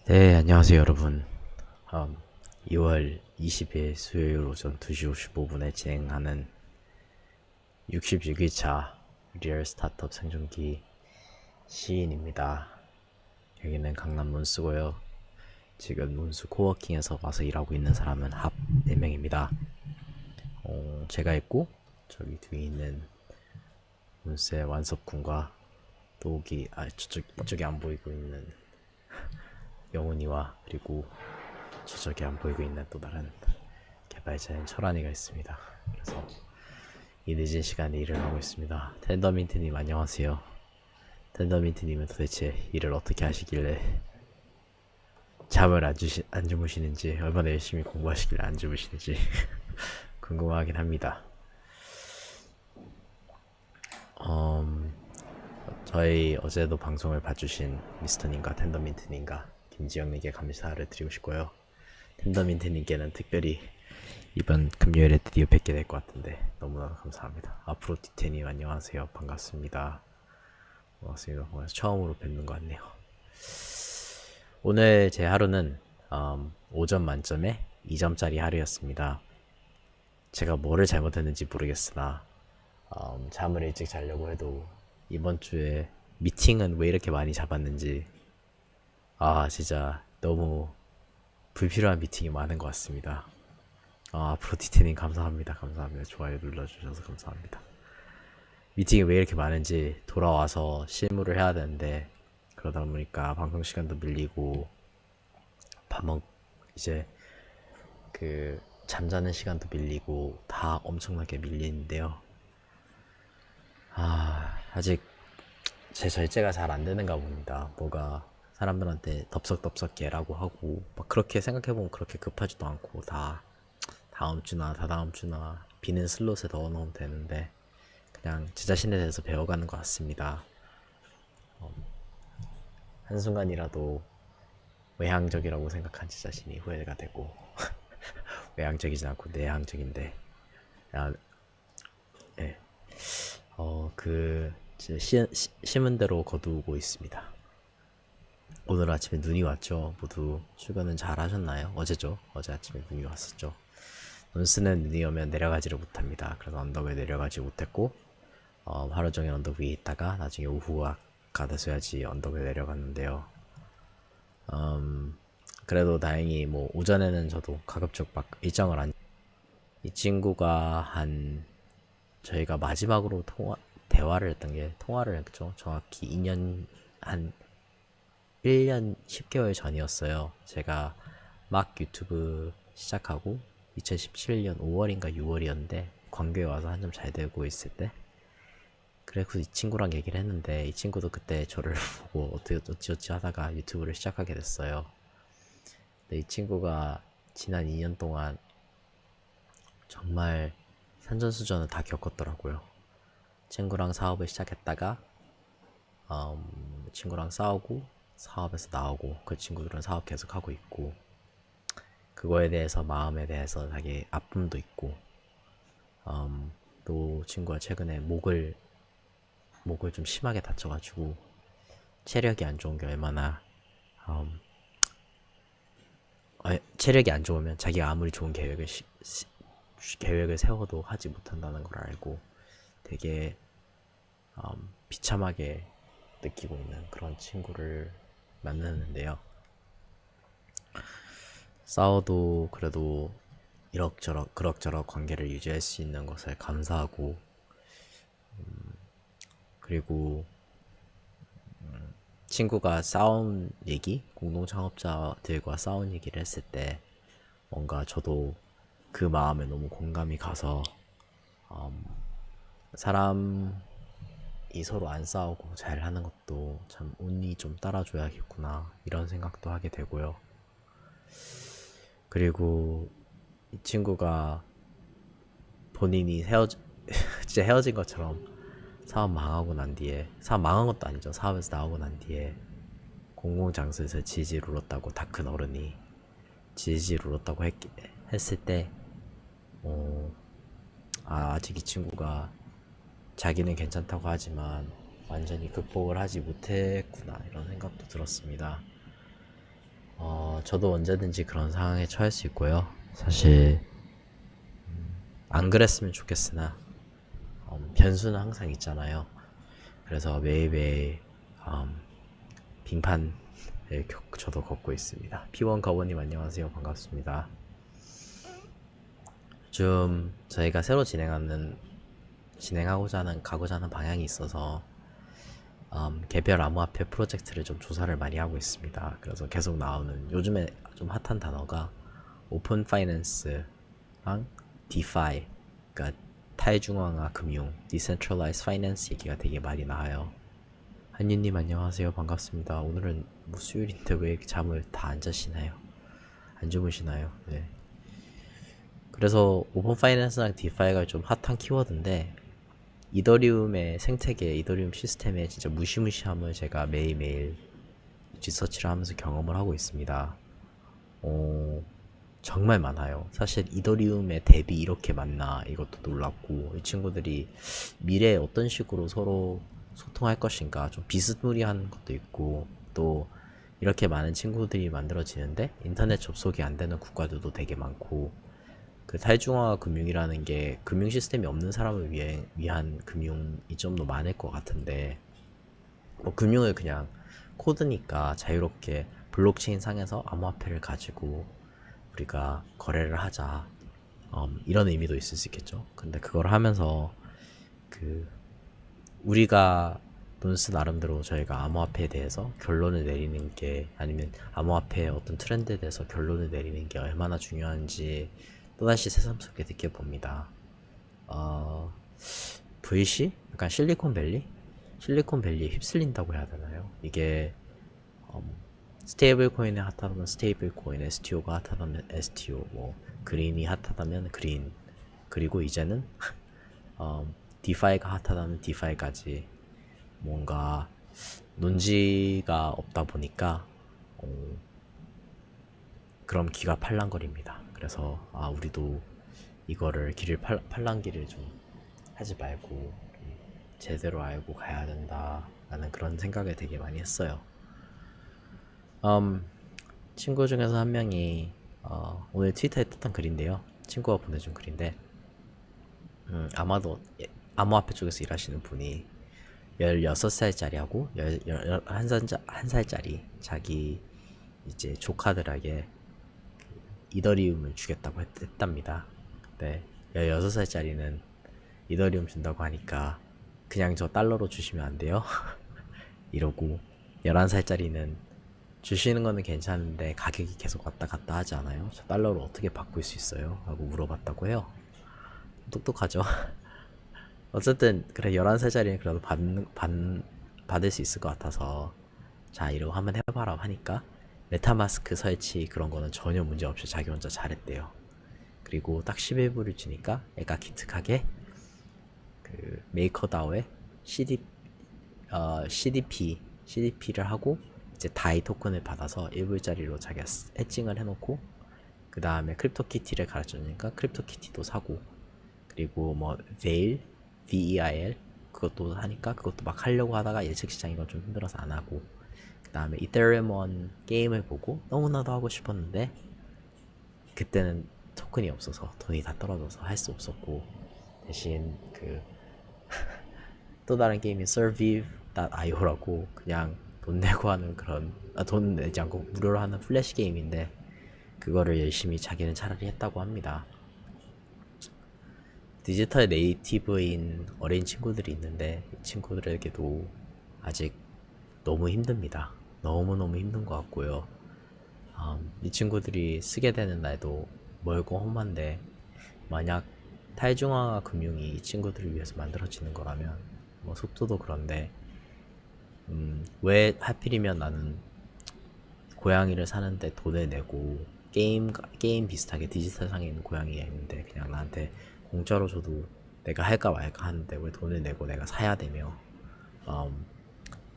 네, 안녕하세요, 여러분. 2월 20일 수요일 오전 2시 55분에 진행하는 66일차 리얼 스타트업 생존기 시인입니다. 여기는 강남 문수고요. 지금 문수 코워킹에서 와서 일하고 있는 사람은 합 4명입니다. 제가 있고, 저기 뒤에 있는 문수의 완섭군과 또기, 이쪽에 안 보이고 있는 영훈이와 그리고 저쪽에 안 보이고 있는 또 다른 개발자인 철환이가 있습니다. 그래서 이 늦은 시간에 일을 하고 있습니다. 텐더민트님 안녕하세요. 텐더민트님은 도대체 일을 어떻게 하시길래 잠을 안 주무시는지, 얼마나 열심히 공부하시길래 안 주무시는지 궁금하긴 합니다. 저희 어제도 방송을 봐주신 미스터님과 텐더민트님과 김지영님께 감사를 드리고 싶고요. 텐더민트님께는 특별히 이번 금요일에 드디어 뵙게 될 것 같은데 너무나 감사합니다. 앞으로 디테님 안녕하세요. 반갑습니다. 반갑습니다. 처음으로 뵙는 것 같네요. 오늘 제 하루는 5점 만점에 2점짜리 하루였습니다. 제가 뭐를 잘못했는지 모르겠으나 잠을 일찍 자려고 해도 이번 주에 미팅은 왜 이렇게 많이 잡았는지 진짜 너무 불필요한 미팅이 많은 것 같습니다. 앞으로 디테닝 감사합니다. 감사합니다. 좋아요 눌러주셔서 감사합니다. 미팅이 왜 이렇게 많은지 돌아와서 실무를 해야 되는데 그러다 보니까 방송 시간도 밀리고 이제 그 잠자는 시간도 밀리고 다 엄청나게 밀리는데요. 아직 제 절제가 잘 안 되는가 봅니다. 뭐가 사람들한테 덥석덥석해라고 하고 막 그렇게 생각해보면 그렇게 급하지도 않고 다 다음 주나 다다음 주나 비는 슬롯에 넣어놓으면 되는데 그냥 제 자신에 대해서 배워가는 것 같습니다. 한순간이라도 외향적이라고 생각한 제 자신이 후회가 되고 외향적이진 않고 내향적인데 네. 심은 대로 거두고 있습니다. 오늘 아침에 눈이 왔죠. 모두 출근은 잘 하셨나요? 어제죠. 어제 아침에 눈이 왔었죠. 논스는 눈이 오면 내려가지를 못합니다. 그래서 언덕 에 내려가지 못했고 하루 종일 언덕 위에 있다가 나중에 오후가 돼서야지 언덕에 내려갔는데요. 그래도 다행히 뭐 오전에는 저도 가급적 막 일정을 안. 이 친구가 저희가 마지막으로 대화를 했던 게 통화를 했죠. 정확히 2년 한 1년 10개월 전이었어요. 제가 막 유튜브 시작하고 2017년 5월인가 6월이었는데 광교에 와서 한참 잘 되고 있을 때 그래서 이 친구랑 얘기를 했는데 이 친구도 그때 저를 보고 어떻게 어찌어찌 하다가 유튜브를 시작하게 됐어요. 근데 이 친구가 지난 2년 동안 정말 산전수전을 다 겪었더라고요. 친구랑 사업을 시작했다가 친구랑 싸우고 사업에서 나오고 그 친구들은 사업 계속 하고 있고 그거에 대해서 마음에 대해서 자기 아픔도 있고 또 친구가 최근에 목을 좀 심하게 다쳐가지고 체력이 안 좋은 게 얼마나 체력이 안 좋으면 자기가 아무리 좋은 계획을 세워도 하지 못한다는 걸 알고 되게 비참하게 느끼고 있는 그런 친구를 만났는데요. 싸워도 그래도 이럭저럭 그럭저럭 관계를 유지할 수 있는 것을 감사하고 그리고 친구가 싸운 얘기, 공동 창업자들과 싸운 얘기를 했을 때 뭔가 저도 그 마음에 너무 공감이 가서 사람이 서로 안 싸우고 잘 하는 것도 참 운이 좀 따라줘야겠구나 이런 생각도 하게 되고요. 그리고 이 친구가 본인이 진짜 헤어진 것처럼 사업 망한 것도 아니죠. 사업에서 나오고 난 뒤에 공공장소에서 지지를 울었다고 다 큰 어른이 지지를 울었다고 했을 때 아직 이 친구가 자기는 괜찮다고 하지만 완전히 극복을 하지 못했구나 이런 생각도 들었습니다. 저도 언제든지 그런 상황에 처할 수 있고요. 사실 안 그랬으면 좋겠으나 변수는 항상 있잖아요. 그래서 매일매일 빙판을 저도 걷고 있습니다. P1 거버님 안녕하세요. 반갑습니다. 좀 저희가 새로 가고자 하는 방향이 있어서 개별 암호화폐 프로젝트를 좀 조사를 많이 하고 있습니다. 그래서 계속 나오는 요즘에 좀 핫한 단어가 오픈 파이낸스랑 디파이, 그러니까 탈중앙화 금융, 디센트럴라이즈 파이낸스 얘기가 되게 많이 나와요. 한유님 안녕하세요. 반갑습니다. 오늘은 뭐 수요일인데 왜 이렇게 잠을 다 안 자시나요? 안 주무시나요? 네. 그래서 오픈 파이낸스랑 디파이가 좀 핫한 키워드인데 이더리움의 생태계, 이더리움 시스템의 진짜 무시무시함을 제가 매일매일 리서치를 하면서 경험을 하고 있습니다. 정말 많아요. 사실 이더리움의 뎁이 이렇게 많나 이것도 놀랍고 이 친구들이 미래에 어떤 식으로 서로 소통할 것인가 좀 비스무리한 것도 있고 또 이렇게 많은 친구들이 만들어지는데 인터넷 접속이 안 되는 국가들도 되게 많고 그 탈중앙화 금융이라는 게 금융 시스템이 없는 사람을 위한 금융이 좀 더 많을 것 같은데 뭐 금융을 그냥 코드니까 자유롭게 블록체인 상에서 암호화폐를 가지고 우리가 거래를 하자 이런 의미도 있을 수 있겠죠. 근데 그걸 하면서 그 우리가 논스 나름대로 저희가 암호화폐에 대해서 결론을 내리는 게 아니면 암호화폐의 어떤 트렌드에 대해서 결론을 내리는 게 얼마나 중요한지 또다시 새삼스럽게 느껴봅니다. 어, VC? 약간 실리콘밸리? 실리콘밸리에 휩쓸린다고 해야 되나요? 이게 스테이블 코인에 핫하다면 스테이블 코인, STO가 핫하다면 STO, 뭐 그린이 핫하다면 그린, 그리고 이제는 디파이가 핫하다면 디파이까지 뭔가 논지가 없다 보니까 그럼 기가 팔랑거립니다. 그래서 우리도 이거를 팔랑기를 좀 하지 말고 제대로 알고 가야 된다라는 그런 생각을 되게 많이 했어요. 친구 중에서 한 명이 오늘 트위터에 떴던 글인데요. 친구가 보내준 글인데 아마도 암호화폐 쪽에서 일하시는 분이 16살짜리하고 1살짜리 자기 이제 조카들에게 이더리움을 주겠다고 했답니다. 근데 16살짜리는 이더리움 준다고 하니까 그냥 저 달러로 주시면 안 돼요? 이러고 11살짜리는 주시는 거는 괜찮은데 가격이 계속 왔다 갔다 하지 않아요? 저 달러로 어떻게 바꿀 수 있어요? 라고 물어봤다고 해요. 똑똑하죠? 어쨌든 그래 11살짜리는 그래도 받을 수 있을 것 같아서 자 이러고 한번 해봐라 하니까 메타마스크 설치 그런 거는 전혀 문제 없이 자기 혼자 잘했대요. 그리고 딱 11불을 주니까 애가 기특하게 그 메이커다오에 CDP를 하고 이제 다이 토큰을 받아서 1불짜리로 자기가 해칭을 해놓고 그 다음에 크립토키티를 가르쳐주니까 크립토키티도 사고 그리고 뭐 VEIL 그것도 하니까 그것도 막 하려고 하다가 예측 시장이 좀 힘들어서 안 하고 그 다음에 이테리움 게임을 보고 너무나도 하고 싶었는데 그때는 토큰이 없어서 돈이 다 떨어져서 할 수 없었고 대신 그 또 다른 게임이 Survive.io라고 그냥 돈 내고 하는 그런 돈 내지 않고 무료로 하는 플래시 게임인데 그거를 열심히 자기는 차라리 했다고 합니다. 디지털 네이티브인 어린 친구들이 있는데 이 친구들에게도 아직 너무 힘듭니다. 너무너무 힘든 것 같고요. 이 친구들이 쓰게 되는 날도 멀고 험한데 만약 탈중앙화 금융이 이 친구들을 위해서 만들어지는 거라면 뭐 속도도 그런데 왜 하필이면 나는 고양이를 사는데 돈을 내고 게임 비슷하게 디지털 상에 있는 고양이가 있는데 그냥 나한테 공짜로 줘도 내가 할까 말까 하는데 왜 돈을 내고 내가 사야 되며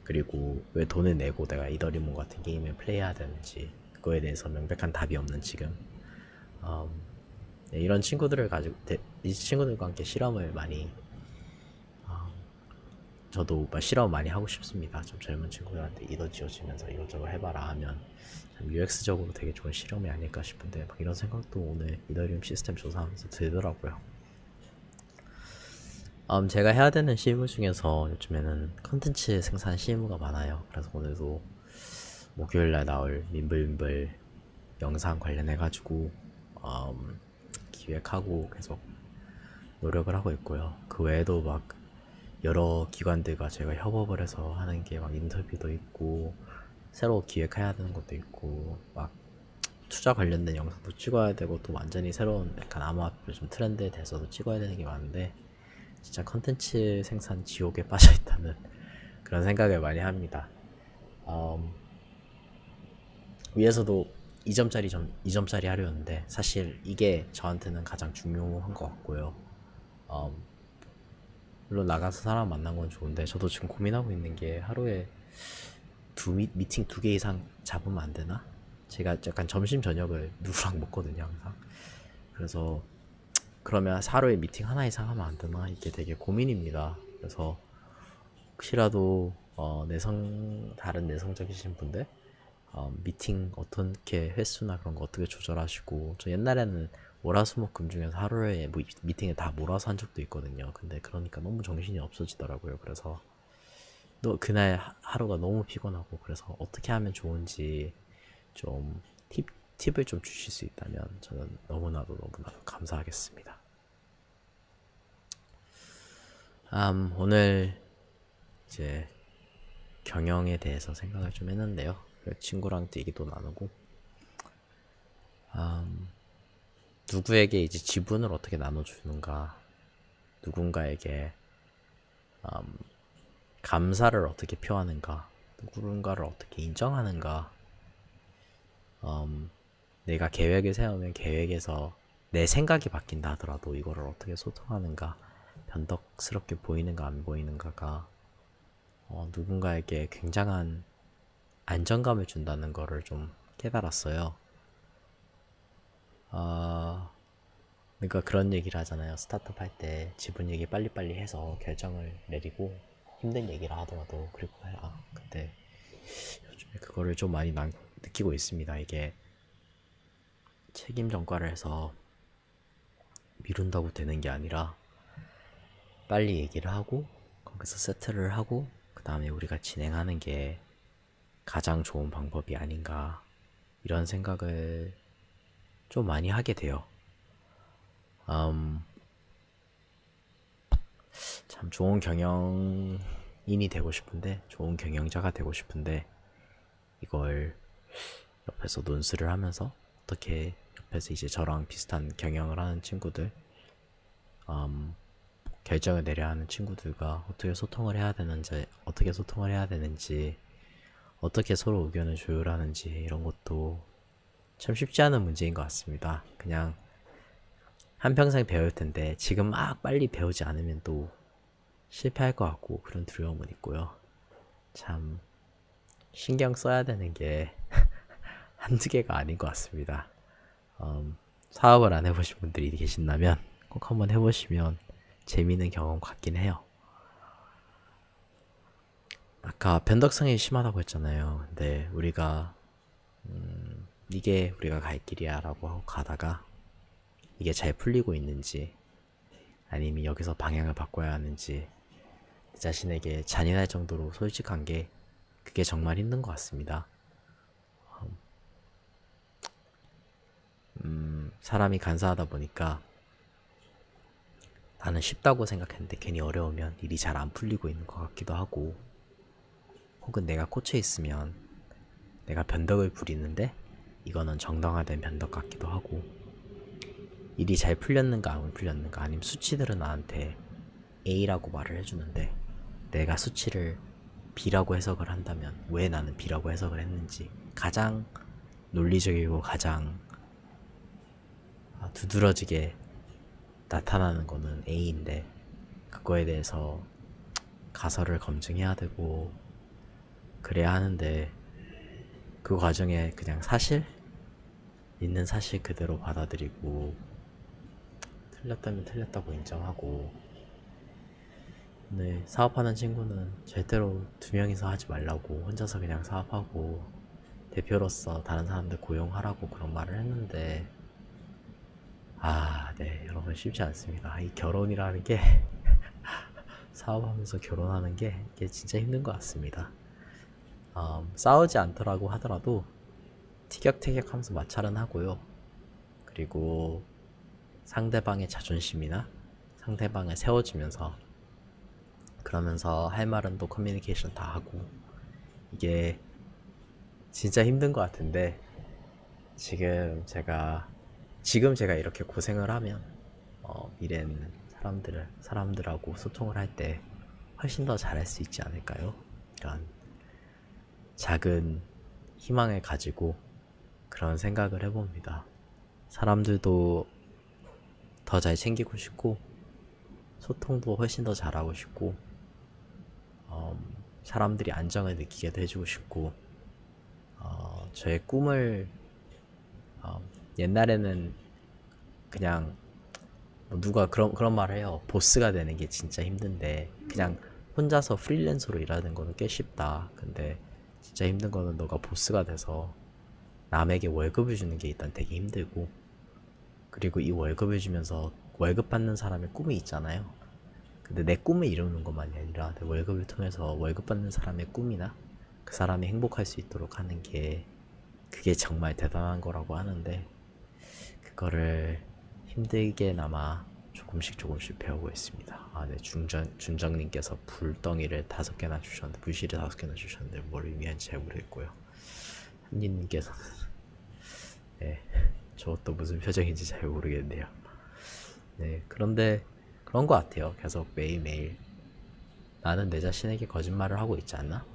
그리고 왜 돈을 내고 내가 이더리움 같은 게임을 플레이해야 되는지 그거에 대해서 명백한 답이 없는 지금 네, 이 친구들과 함께 실험을 많이 저도 막 실험 많이 하고 싶습니다. 좀 젊은 친구들한테 이더 지어주면서 이것저것 해봐라 하면 참 UX적으로 되게 좋은 실험이 아닐까 싶은데 막 이런 생각도 오늘 이더리움 시스템 조사하면서 들더라고요. 제가 해야 되는 실무 중에서 요즘에는 컨텐츠 생산 실무가 많아요. 그래서 오늘도 목요일날 나올 민블민블 영상 관련해가지고 기획하고 계속 노력을 하고 있고요. 그 외에도 막 여러 기관들과 제가 협업을 해서 하는 게 막 인터뷰도 있고 새로 기획해야 되는 것도 있고 막 투자 관련된 영상도 찍어야 되고 또 완전히 새로운 약간 아마 요즘 트렌드에 대해서도 찍어야 되는 게 많은데 진짜 컨텐츠 생산 지옥에 빠져있다는 그런 생각을 많이 합니다. 위에서도 2점짜리 2점짜리 하려는데 사실 이게 저한테는 가장 중요한 것 같고요. 물론 나가서 사람 만난 건 좋은데 저도 지금 고민하고 있는 게 하루에 미팅 2개 이상 잡으면 안 되나? 제가 약간 점심 저녁을 누구랑 먹거든요 항상. 그래서 그러면 하루에 미팅 하나 이상 하면 안 되나? 이게 되게 고민입니다. 그래서 혹시라도 다른 내성적이신 분들 미팅 어떻게 횟수나 그런 거 어떻게 조절하시고 저 옛날에는 월화수목금 중에서 하루에 뭐 미팅을 다 몰아서 한 적도 있거든요. 근데 그러니까 너무 정신이 없어지더라고요. 그래서 또 그날 하루가 너무 피곤하고 그래서 어떻게 하면 좋은지 좀 팁을 좀 주실 수 있다면 저는 너무나도 감사하겠습니다. 오늘 이제 경영에 대해서 생각을 좀 했는데요. 친구랑 얘기도 나누고 누구에게 이제 지분을 어떻게 나눠주는가, 누군가에게 감사를 어떻게 표하는가, 누군가를 어떻게 인정하는가, 내가 계획을 세우면 계획에서 내 생각이 바뀐다 하더라도 이거를 어떻게 소통하는가, 변덕스럽게 보이는가 안 보이는가가 누군가에게 굉장한 안정감을 준다는 거를 좀 깨달았어요. 그러니까 그런 얘기를 하잖아요. 스타트업 할 때 지분 얘기 빨리빨리 해서 결정을 내리고 힘든 얘기를 하더라도 그리고 해라. 근데 요즘에 그거를 좀 많이 느끼고 있습니다. 이게 책임 전가를 해서 미룬다고 되는 게 아니라 빨리 얘기를 하고 거기서 세트를 하고 그 다음에 우리가 진행하는 게 가장 좋은 방법이 아닌가 이런 생각을 좀 많이 하게 돼요. 참 좋은 경영인이 되고 싶은데 좋은 경영자가 되고 싶은데 이걸 옆에서 논술을 하면서 어떻게 옆에서 이제 저랑 비슷한 경영을 하는 친구들 결정을 내려야 하는 친구들과 어떻게 소통을 해야 되는지 어떻게 서로 의견을 조율하는지 이런 것도 참 쉽지 않은 문제인 것 같습니다. 그냥 한평생 배울 텐데 지금 막 빨리 배우지 않으면 또 실패할 것 같고 그런 두려움은 있고요. 참 신경 써야 되는 게 한두 개가 아닌 것 같습니다. 사업을 안 해보신 분들이 계신다면 꼭 한번 해보시면 재미있는 경험 같긴 해요. 아까 변덕성이 심하다고 했잖아요. 근데 이게 우리가 갈 길이야 라고 하고 가다가 이게 잘 풀리고 있는지 아니면 여기서 방향을 바꿔야 하는지 자신에게 잔인할 정도로 솔직한 게 그게 정말 힘든 것 같습니다. 사람이 간사하다 보니까 나는 쉽다고 생각했는데 괜히 어려우면 일이 잘 안 풀리고 있는 것 같기도 하고 혹은 내가 꽂혀 있으면 내가 변덕을 부리는데 이거는 정당화된 변덕 같기도 하고 일이 잘 풀렸는가 안 풀렸는가 아니면 수치들은 나한테 A라고 말을 해주는데 내가 수치를 B라고 해석을 한다면 왜 나는 B라고 해석을 했는지 가장 논리적이고 가장 두드러지게 나타나는 거는 A인데 그거에 대해서 가설을 검증해야 되고 그래야 하는데 그 과정에 그냥 있는 사실 그대로 받아들이고 틀렸다면 틀렸다고 인정하고 네, 사업하는 친구는 절대로 두 명이서 하지 말라고 혼자서 그냥 사업하고 대표로서 다른 사람들 고용하라고 그런 말을 했는데 네, 여러분 쉽지 않습니다. 이 결혼이라는 게 사업하면서 결혼하는 게 이게 진짜 힘든 것 같습니다. 싸우지 않더라고 하더라도 티격태격하면서 마찰은 하고요. 그리고 상대방의 자존심이나 상대방을 세워주면서 그러면서 할 말은 또 커뮤니케이션 다 하고 이게 진짜 힘든 것 같은데 지금 제가 이렇게 고생을 하면 미래는 사람들하고 소통을 할 때 훨씬 더 잘할 수 있지 않을까요? 이런 작은 희망을 가지고 그런 생각을 해봅니다. 사람들도 더 잘 챙기고 싶고 소통도 훨씬 더 잘하고 싶고 사람들이 안정을 느끼게도 해주고 싶고 저의 꿈을 옛날에는 그냥 뭐 누가 그런 말을 해요. 보스가 되는 게 진짜 힘든데 그냥 혼자서 프리랜서로 일하는 거는 꽤 쉽다. 근데 진짜 힘든 거는 너가 보스가 돼서 남에게 월급을 주는 게 일단 되게 힘들고 그리고 이 월급을 주면서 월급 받는 사람의 꿈이 있잖아요. 근데 내 꿈을 이루는 것만이 아니라 내 월급을 통해서 월급 받는 사람의 꿈이나 그 사람이 행복할 수 있도록 하는 게 그게 정말 대단한 거라고 하는데 그거를 힘들게나마 조금씩 배우고 있습니다. 네, 준정님께서 불덩이를 5개나 주셨는데, 불씨를 5개나 주셨는데, 뭘 의미하는지 잘 모르겠고요. 한님께서는, 네, 저것도 무슨 표정인지 잘 모르겠네요. 네, 그런데 그런 것 같아요. 계속 매일매일. 나는 내 자신에게 거짓말을 하고 있지 않나?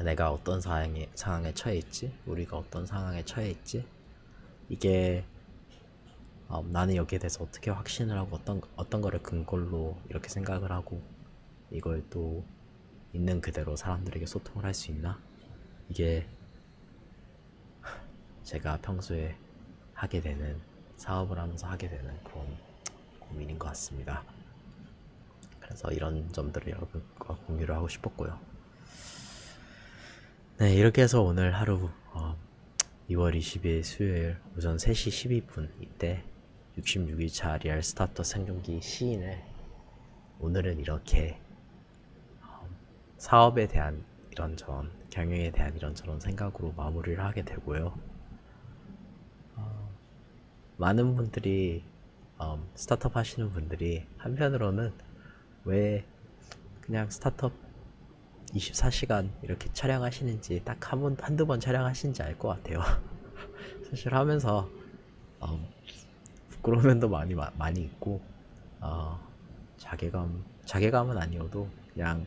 내가 어떤 상황에 처해 있지? 우리가 어떤 상황에 처해 있지? 이게 나는 여기에 대해서 어떻게 확신을 하고 어떤 거를 근거로 이렇게 생각을 하고 이걸 또 있는 그대로 사람들에게 소통을 할 수 있나? 이게 제가 평소에 하게 되는 사업을 하면서 하게 되는 그런 고민인 것 같습니다. 그래서 이런 점들을 여러분과 공유를 하고 싶었고요. 네, 이렇게 해서 오늘 하루 2월 20일 수요일 오전 3시 12분 이때 66일차 리얼 스타터 생존기 시인을 오늘은 이렇게 사업에 대한 이런저런 경영에 대한 이런저런 생각으로 마무리를 하게 되고요. 많은 분들이 스타트업 하시는 분들이 한편으로는 왜 그냥 스타트업 24시간 이렇게 촬영하시는지 딱 한두 번 촬영하시는지 알 것 같아요. 사실 하면서 부끄러운 면도 많이 있고 자괴감은 아니어도 그냥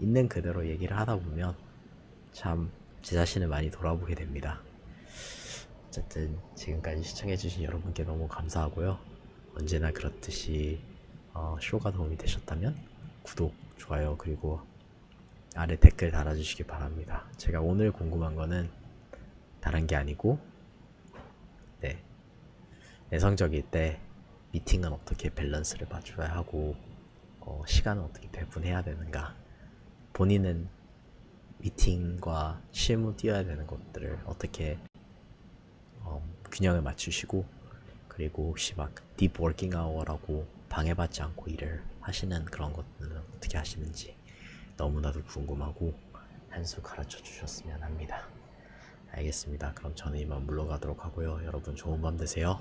있는 그대로 얘기를 하다 보면 참 제 자신을 많이 돌아보게 됩니다. 어쨌든 지금까지 시청해주신 여러분께 너무 감사하고요. 언제나 그렇듯이 쇼가 도움이 되셨다면 구독, 좋아요 그리고 아래 댓글 달아주시기 바랍니다. 제가 오늘 궁금한 거는 다른 게 아니고 네, 내성적일 때 미팅은 어떻게 밸런스를 맞춰야 하고 시간은 어떻게 배분해야 되는가, 본인은 미팅과 실무 뛰어야 되는 것들을 어떻게 균형을 맞추시고 그리고 혹시 막 딥 워킹 아워라고 방해받지 않고 일을 하시는 그런 것들은 어떻게 하시는지 너무나도 궁금하고 한 수 가르쳐 주셨으면 합니다. 알겠습니다. 그럼 저는 이만 물러가도록 하고요. 여러분 좋은 밤 되세요.